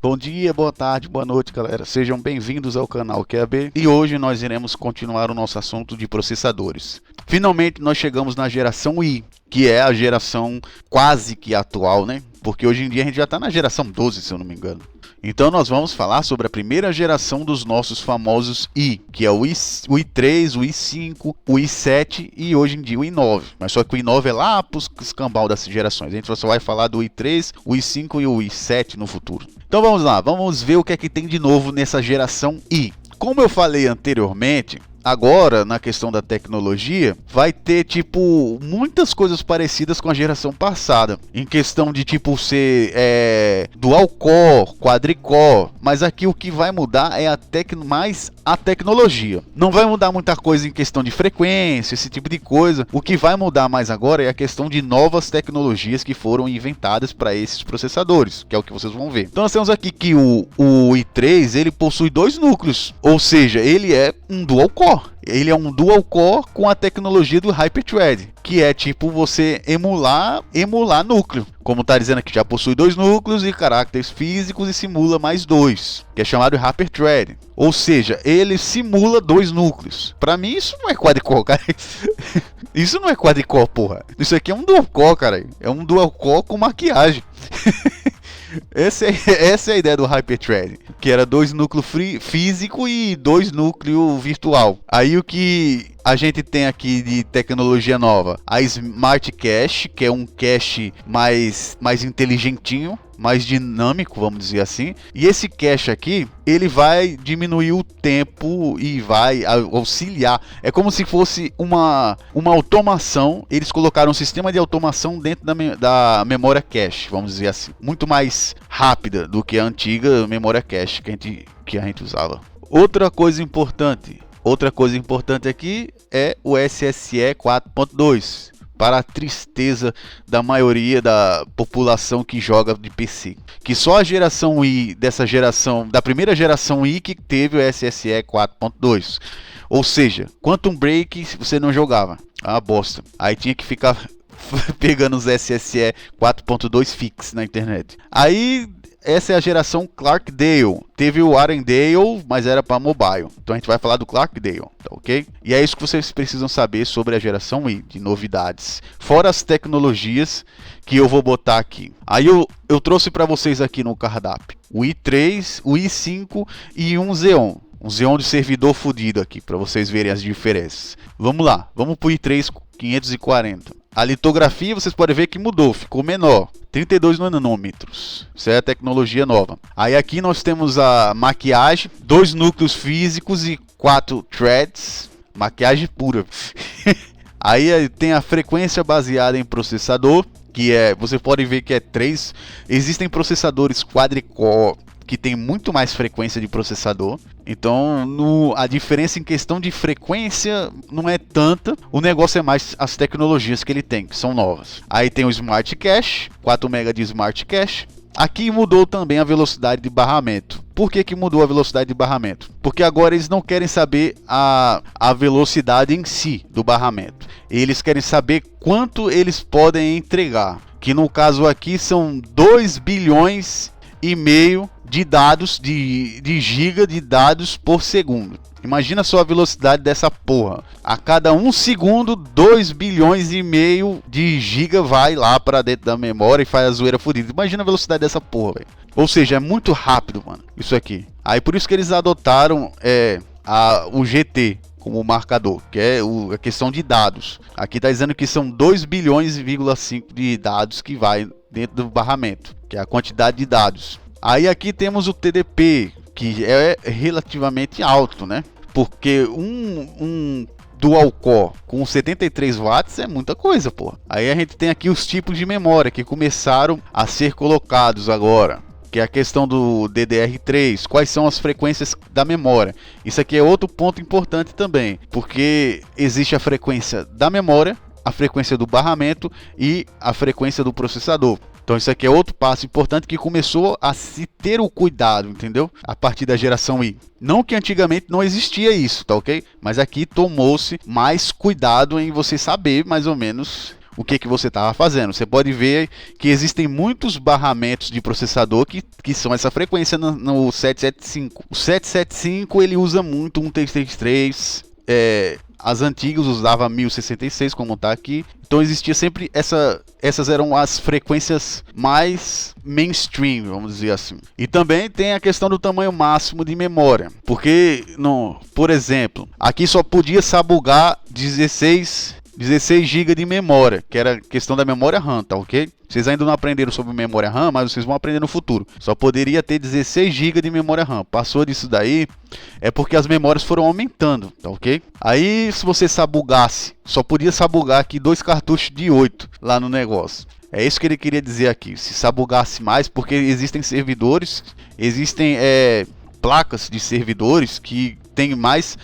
Bom dia, boa tarde, boa noite, galera. Sejam bem-vindos ao canal QAB e hoje nós iremos continuar o nosso assunto de processadores. Finalmente nós chegamos na geração i, que é a geração quase que atual, né? Porque hoje em dia a gente já está na geração 12, se eu não me engano. Então nós vamos falar sobre a primeira geração dos nossos famosos i, que é o i3, o i5, o i7 e hoje em dia o i9. Mas só que o i9 é lá para os escambau das gerações. A gente só vai falar do i3, o i5 e o i7 no futuro. Então vamos lá, vamos ver o que é que tem de novo nessa geração i. Como eu falei anteriormente, agora na questão da tecnologia vai ter tipo muitas coisas parecidas com a geração passada, em questão de tipo ser dual core, quadricore, mas aqui o que vai mudar é mais a tecnologia. Não vai mudar muita coisa em questão de frequência, esse tipo de coisa. O que vai mudar mais agora é a questão de novas tecnologias que foram inventadas para esses processadores, que é o que vocês vão ver. Então nós temos aqui que o i3 ele possui dois núcleos, ou seja, ele é um dual core. Ele é um dual core com a tecnologia do Hyperthread, que é tipo você emular núcleo. Como está dizendo aqui, já possui dois núcleos e caracteres físicos e simula mais dois, que é chamado de Hyperthread. Ou seja, ele simula dois núcleos. Para mim isso não é quadricore, cara. Isso não é quadricore, porra. Isso aqui é um dual core, cara. É um dual core com maquiagem. Essa é a ideia do Hyperthread, que era dois núcleos físico e dois núcleos virtual. Aí o que a gente tem aqui de tecnologia nova? A Smart Cache, que é um cache mais inteligentinho, mais dinâmico, vamos dizer assim. E esse cache aqui, ele vai diminuir o tempo e vai auxiliar. É como se fosse uma automação. Eles colocaram um sistema de automação dentro da memória cache, vamos dizer assim. Muito mais rápida do que a antiga memória cache que a gente usava. Outra coisa importante aqui é o SSE 4.2. Para a tristeza da maioria da população que joga de PC. Que só a geração i da primeira geração i que teve o SSE 4.2. Ou seja, Quantum Break você não jogava. Ah, bosta. Aí tinha que ficar pegando os SSE 4.2 fix na internet. Aí essa é a geração Clarkdale. Teve o Arendale, mas era para mobile. Então a gente vai falar do Clarkdale, tá ok? E é isso que vocês precisam saber sobre a geração i, de novidades. Fora as tecnologias que eu vou botar aqui. Aí eu trouxe para vocês aqui no cardápio o i3, o i5 e um Xeon. Um Xeon de servidor fodido aqui, para vocês verem as diferenças. Vamos lá, vamos para o i3 540. A litografia vocês podem ver que mudou, ficou menor, 32 nanômetros. Isso é a tecnologia nova. Aí aqui nós temos a maquiagem, dois núcleos físicos e 4 threads, maquiagem pura. Aí tem a frequência baseada em processador, que vocês podem ver que é 3. Existem processadores quadricore que tem muito mais frequência de processador. Então a diferença em questão de frequência não é tanta. O negócio é mais as tecnologias que ele tem, que são novas. Aí tem o Smart Cache, 4 MB de Smart Cache. Aqui mudou também a velocidade de barramento. Por que mudou a velocidade de barramento? Porque agora eles não querem saber a velocidade em si do barramento. Eles querem saber quanto eles podem entregar. Que no caso aqui são 2 bilhões e meio de dados, de giga de dados por segundo. Imagina só a velocidade dessa porra. A cada 1 segundo, 2 bilhões e meio de giga vai lá para dentro da memória e faz a zoeira fodida. Imagina a velocidade dessa porra, velho. Ou seja, é muito rápido, mano, isso aqui. Aí por isso que eles adotaram o GT como marcador, que é a questão de dados. Aqui tá dizendo que são 2 bilhões,5 de dados que vai dentro do barramento, que é a quantidade de dados. Aí aqui temos o TDP, que é relativamente alto, né? Porque um dual core com 73 watts é muita coisa, pô. Aí a gente tem aqui os tipos de memória que começaram a ser colocados agora, que é a questão do DDR3, quais são as frequências da memória. Isso aqui é outro ponto importante também, porque existe a frequência da memória, a frequência do barramento e a frequência do processador. Então isso aqui é outro passo importante que começou a se ter o cuidado, entendeu? A partir da geração i. Não que antigamente não existia isso, tá ok? Mas aqui tomou-se mais cuidado em você saber mais ou menos o que você estava fazendo. Você pode ver que existem muitos barramentos de processador que são essa frequência no 775. O 775 ele usa muito um 333, as antigas usavam 1066, como está aqui. Então existia sempre essas eram as frequências mais mainstream, vamos dizer assim. E também tem a questão do tamanho máximo de memória, porque por exemplo, aqui só podia sabugar 16 GB de memória, que era questão da memória RAM, tá ok? Vocês ainda não aprenderam sobre memória RAM, mas vocês vão aprender no futuro. Só poderia ter 16 GB de memória RAM. Passou disso daí, é porque as memórias foram aumentando, tá ok? Aí, se você sabugasse, só podia sabugar aqui 2 cartuchos de 8 lá no negócio. É isso que ele queria dizer aqui. Se sabugasse mais, porque existem servidores, existem placas de servidores que tem mais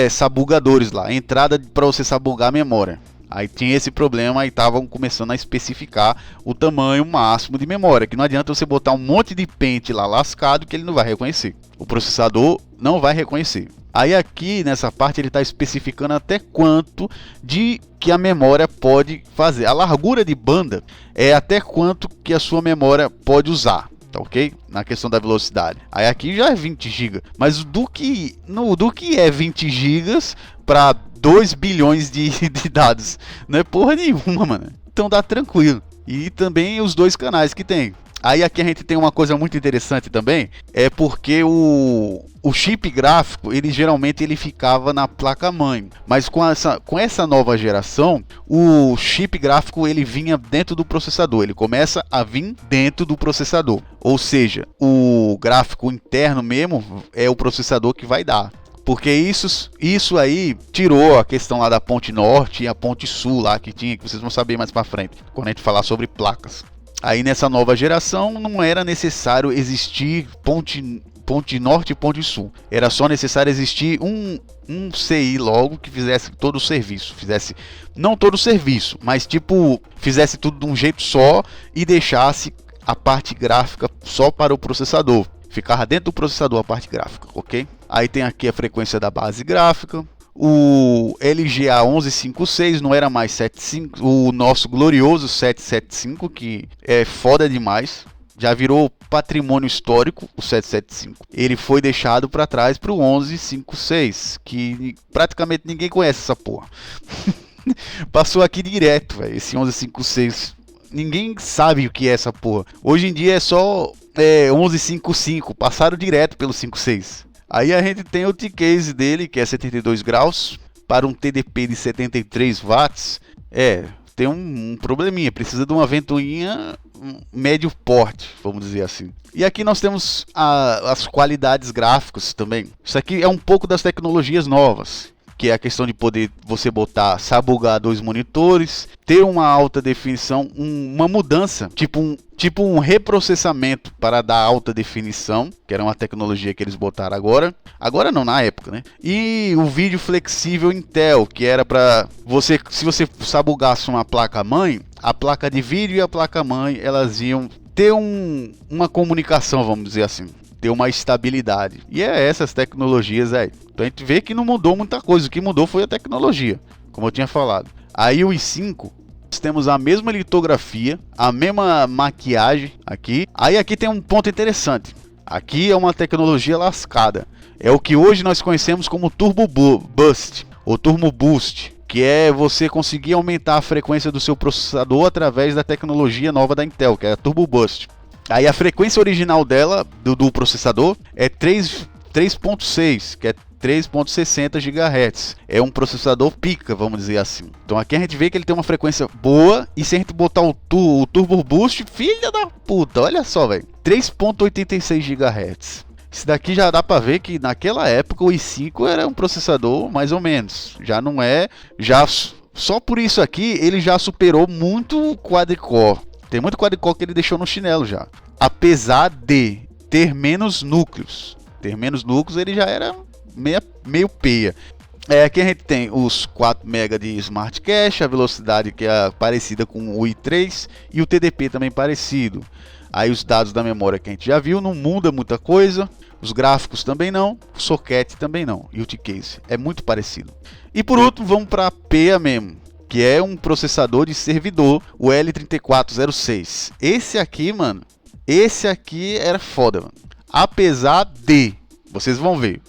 sabugadores lá, entrada para você sabugar a memória. Aí tinha esse problema e estavam começando a especificar o tamanho máximo de memória, que não adianta você botar um monte de pente lá lascado que ele não vai reconhecer. O processador não vai reconhecer. Aí aqui nessa parte ele está especificando até quanto de que a memória pode fazer. A largura de banda é até quanto que a sua memória pode usar. Tá ok? Na questão da velocidade. Aí aqui já é 20 GB. Mas do que é 20 GB para 2 bilhões de dados? Não é porra nenhuma, mano. Então dá tranquilo. E também os 2 canais que tem. Aí aqui a gente tem uma coisa muito interessante também, é porque o chip gráfico, ele geralmente ficava na placa-mãe, mas com essa nova geração, o chip gráfico ele vinha dentro do processador, ele começa a vir dentro do processador, ou seja, o gráfico interno mesmo é o processador que vai dar. Porque isso aí tirou a questão lá da ponte norte e a ponte sul lá que tinha, que vocês vão saber mais para frente, quando a gente falar sobre placas. Aí nessa nova geração não era necessário existir ponte norte e ponte sul. Era só necessário existir um CI logo que fizesse todo o serviço. Não todo o serviço, mas tipo, fizesse tudo de um jeito só e deixasse a parte gráfica só para o processador. Ficava dentro do processador a parte gráfica, ok? Aí tem aqui a frequência da base gráfica. O LGA 1156 não era mais 75, o nosso glorioso 775, que é foda demais, já virou patrimônio histórico, o 775. Ele foi deixado para trás para o 1156, que praticamente ninguém conhece essa porra. Passou aqui direto, véio, esse 1156. Ninguém sabe o que é essa porra. Hoje em dia é só 1155, passaram direto pelo 56. Aí a gente tem o T-Case dele, que é 72 graus, para um TDP de 73 watts. Tem um probleminha, precisa de uma ventoinha médio porte, vamos dizer assim. E aqui nós temos as qualidades gráficas também. Isso aqui é um pouco das tecnologias novas, que é a questão de poder você sabugar 2 monitores, ter uma alta definição, uma mudança, tipo um reprocessamento para dar alta definição, que era uma tecnologia que eles botaram agora não, na época, né? E o vídeo flexível Intel, que era para você, se você sabugasse uma placa-mãe, a placa de vídeo e a placa-mãe, elas iam ter uma comunicação, vamos dizer assim, ter uma estabilidade. E essas tecnologias aí. Então a gente vê que não mudou muita coisa, o que mudou foi a tecnologia, como eu tinha falado. Aí o i5, nós temos a mesma litografia, a mesma maquiagem aqui. Aí aqui tem um ponto interessante. Aqui é uma tecnologia lascada. É o que hoje nós conhecemos como Turbo Boost ou Turbo Boost, que é você conseguir aumentar a frequência do seu processador através da tecnologia nova da Intel, que é a Turbo Boost. Aí a frequência original dela, do processador, é 3.6, que é 3.60 GHz. É um processador pica, vamos dizer assim. Então aqui a gente vê que ele tem uma frequência boa. E se a gente botar o Turbo Boost, filha da puta, olha só, velho, 3.86 GHz. Isso daqui já dá para ver que naquela época o i5 era um processador mais ou menos. Já não é, só por isso aqui ele já superou muito o quad-core. Tem muito quad-core que ele deixou no chinelo já. Apesar de ter menos núcleos. Ele já era meio peia. Aqui a gente tem os 4 MB de Smart Cache, a velocidade que é parecida com o i3 e o TDP também parecido. Aí os dados da memória que a gente já viu, não muda muita coisa. Os gráficos também não, o socket também não. E o T-Case é muito parecido. E por último, vamos para a PEA mesmo, que é um processador de servidor, o L3406. Esse aqui, mano, esse aqui era foda, mano. Apesar de, vocês vão ver.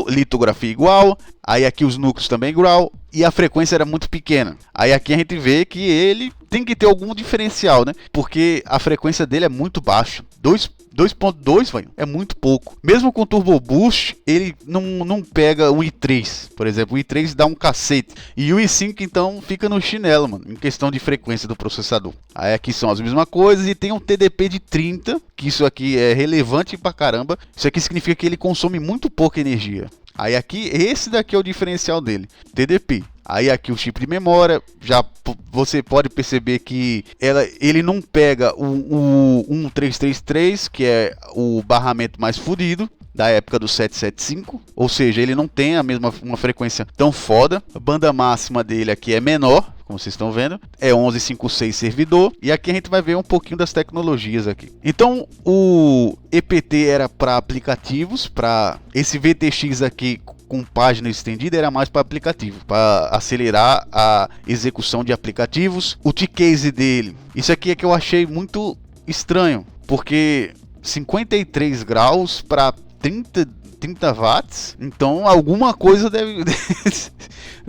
Litografia igual, aí aqui os núcleos também igual, e a frequência era muito pequena. Aí aqui a gente vê que ele tem que ter algum diferencial, né? Porque a frequência dele é muito baixa. 2.2, velho, é muito pouco. Mesmo com Turbo Boost, ele não pega o i3, por exemplo. O i3 dá um cacete. E o i5, então, fica no chinelo, mano, em questão de frequência do processador. Aí aqui são as mesmas coisas e tem um TDP de 30, que isso aqui é relevante pra caramba. Isso aqui significa que ele consome muito pouca energia. Aí aqui, esse daqui é o diferencial dele, TDP. Aí aqui o chip de memória, já você pode perceber que ele não pega o 1333, que é o barramento mais fodido da época do 775, ou seja, ele não tem uma frequência tão foda. A banda máxima dele aqui é menor, como vocês estão vendo, é 1156 servidor, e aqui a gente vai ver um pouquinho das tecnologias aqui. Então o EPT era para aplicativos, para esse VTX aqui com página estendida era mais para aplicativo, para acelerar a execução de aplicativos. O T-Case dele, isso aqui é que eu achei muito estranho, porque 53 graus para 30 watts, então alguma coisa deve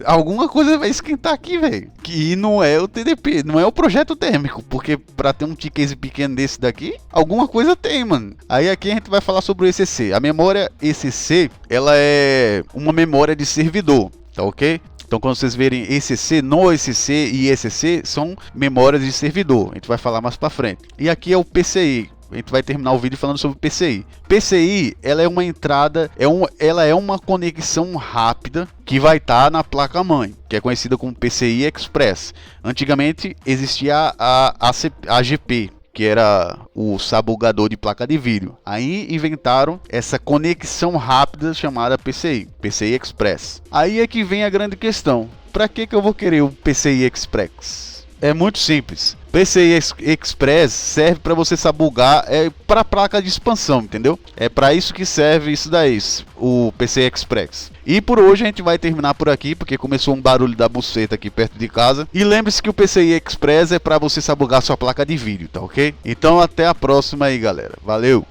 alguma coisa vai esquentar aqui, velho. Que não é o TDP, não é o projeto térmico, porque para ter um T-Case pequeno desse daqui, alguma coisa tem, mano. Aí aqui a gente vai falar sobre o ECC. A memória ECC, ela é uma memória de servidor, tá ok? Então quando vocês verem ECC, no ECC e ECC são memórias de servidor. A gente vai falar mais para frente. E aqui é o PCI. A gente vai terminar o vídeo falando sobre PCI. PCI, ela é uma entrada, ela é uma conexão rápida que vai estar na placa-mãe, que é conhecida como PCI Express. Antigamente existia a AGP, que era o sabugador de placa de vídeo. Aí inventaram essa conexão rápida chamada PCI Express. Aí é que vem a grande questão. Para que eu vou querer o PCI Express? É muito simples. PCI Express serve para você sabugar, para placa de expansão, entendeu? É para isso que serve isso daí, o PCI Express. E por hoje a gente vai terminar por aqui, porque começou um barulho da buceta aqui perto de casa. E lembre-se que o PCI Express é para você sabugar sua placa de vídeo, tá ok? Então até a próxima aí, galera. Valeu!